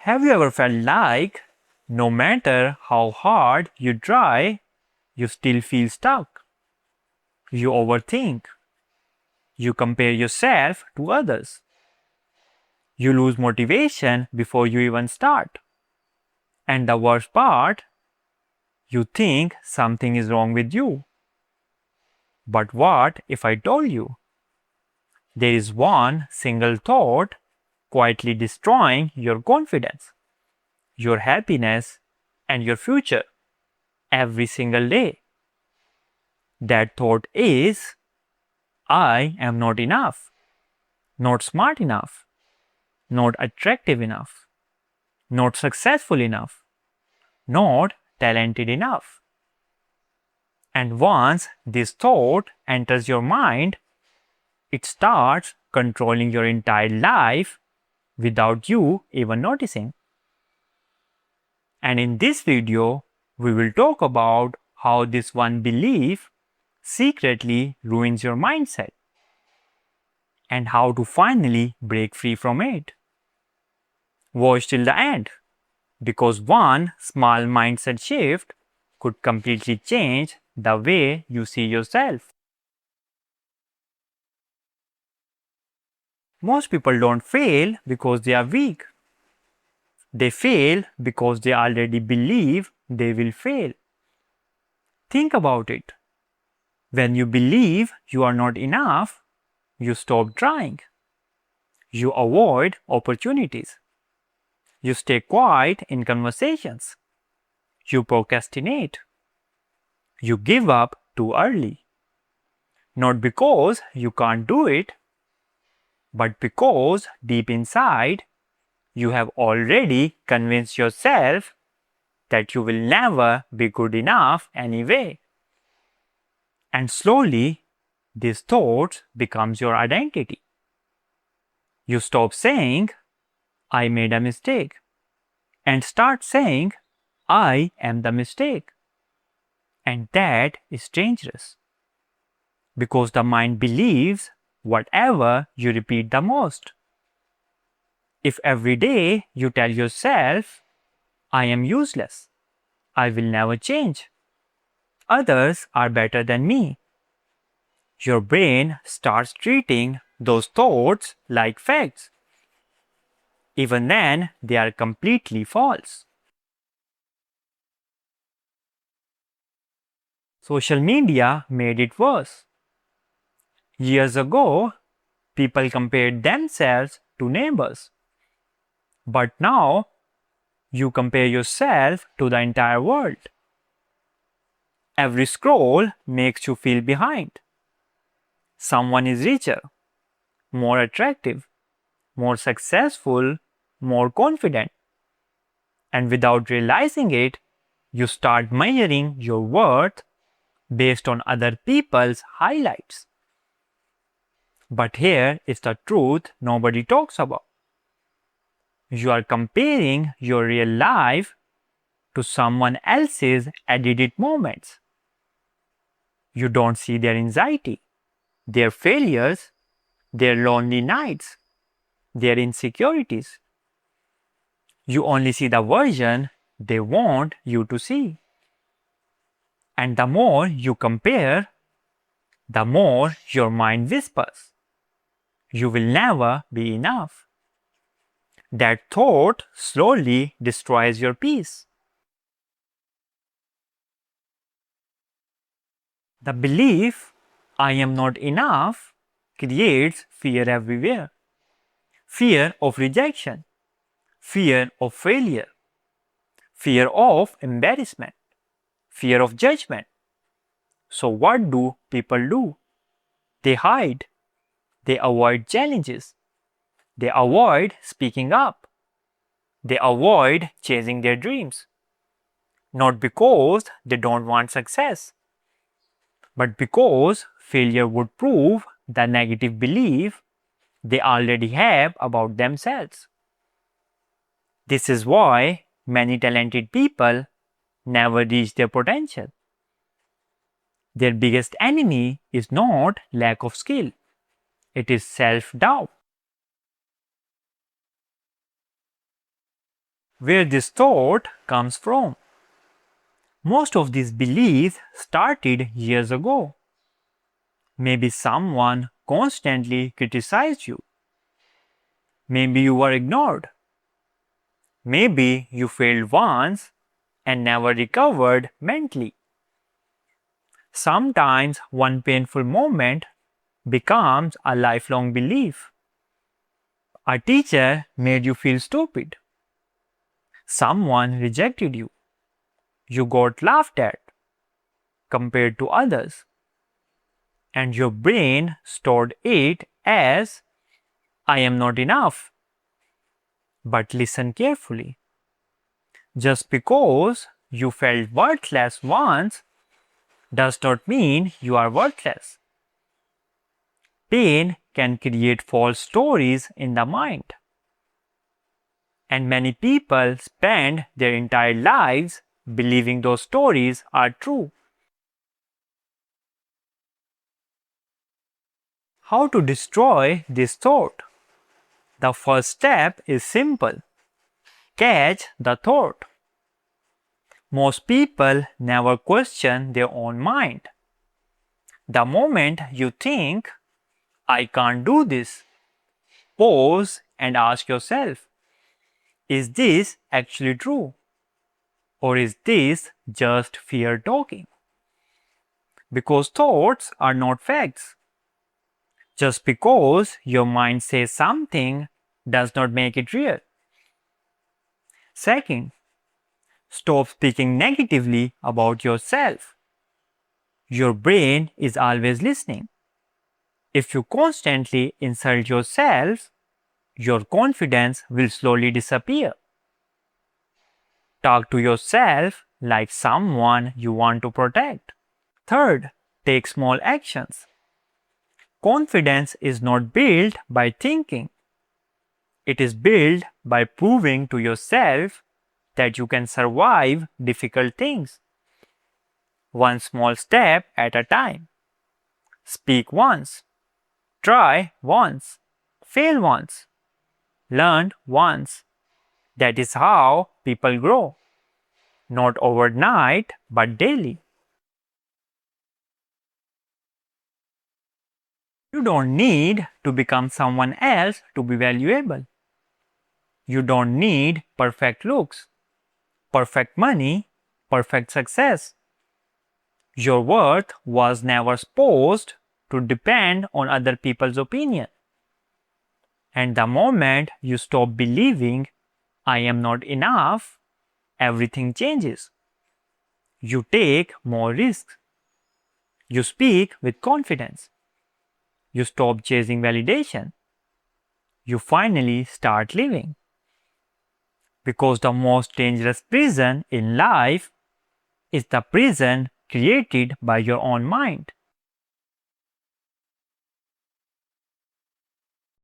Have you ever felt like no matter how hard you try, you still feel stuck? You overthink. You compare yourself to others. You lose motivation before you even start. And the worst part, you think something is wrong with you. But what if I told you there is one single thought quietly destroying your confidence, your happiness, and your future every single day? That thought is, I am not enough, not smart enough, not attractive enough, not successful enough, not talented enough. And once this thought enters your mind, it starts controlling your entire life without you even noticing. And in this video, we will talk about how this one belief secretly ruins your mindset and how to finally break free from it. Watch till the end, because one small mindset shift could completely change the way you see yourself. Most people don't fail because they are weak. They fail because they already believe they will fail. Think about it. When you believe you are not enough, you stop trying. You avoid opportunities. You stay quiet in conversations. You procrastinate. You give up too early. Not because you can't do it, but because deep inside you have already convinced yourself that you will never be good enough anyway. And slowly, these thoughts becomes your identity. You stop saying, I made a mistake, and start saying, I am the mistake. And that is dangerous, because the mind believes whatever you repeat the most. If every day you tell yourself, I am useless, I will never change, others are better than me, your brain starts treating those thoughts like facts. Even then, they are completely false. Social media made it worse. Years ago, people compared themselves to neighbors. But now, you compare yourself to the entire world. Every scroll makes you feel behind. Someone is richer, more attractive, more successful, more confident. And without realizing it, you start measuring your worth based on other people's highlights. But here is the truth nobody talks about. You are comparing your real life to someone else's edited moments. You don't see their anxiety, their failures, their lonely nights, their insecurities. You only see the version they want you to see. And the more you compare, the more your mind whispers, you will never be enough. That thought slowly destroys your peace. The belief, I am not enough, creates fear everywhere. Fear of rejection, fear of failure, fear of embarrassment, fear of judgment. So, what do people do? They hide, they avoid challenges, they avoid speaking up, they avoid chasing their dreams. Not because they don't want success, but because failure would prove the negative belief they already have about themselves. This is why many talented people never reach their potential. Their biggest enemy is not lack of skill, it is self doubt. where this thought comes from. Most of these beliefs started years ago. Maybe someone constantly criticized you. Maybe you were ignored. Maybe you failed once and never recovered mentally. Sometimes one painful moment becomes a lifelong belief. A teacher made you feel stupid. Someone rejected you. You got laughed at, compared to others. And your brain stored it as I am not enough. But listen carefully. Just because you felt worthless once does not mean you are worthless. Pain can create false stories in the mind. And many people spend their entire lives believing those stories are true. How to destroy this thought? The first step is simple. Catch the thought. Most people never question their own mind. The moment you think, I can't do this, pause and ask yourself, is this actually true? Or is this just fear talking? Because thoughts are not facts. Just because your mind says something does not make it real. Second, stop speaking negatively about yourself. Your brain is always listening. If you constantly insult yourself, your confidence will slowly disappear. Talk to yourself like someone you want to protect. Third, take small actions. Confidence is not built by thinking. It is built by proving to yourself that you can survive difficult things. One small step at a time. Speak once. Try once. Fail once. Learn once. That is how people grow. Not overnight, but daily. You don't need to become someone else to be valuable. You don't need perfect looks, perfect money, perfect success. Your worth was never supposed to depend on other people's opinion. And the moment you stop believing, I am not enough, everything changes. You take more risks. You speak with confidence. You stop chasing validation. You finally start living. Because the most dangerous prison in life is the prison created by your own mind.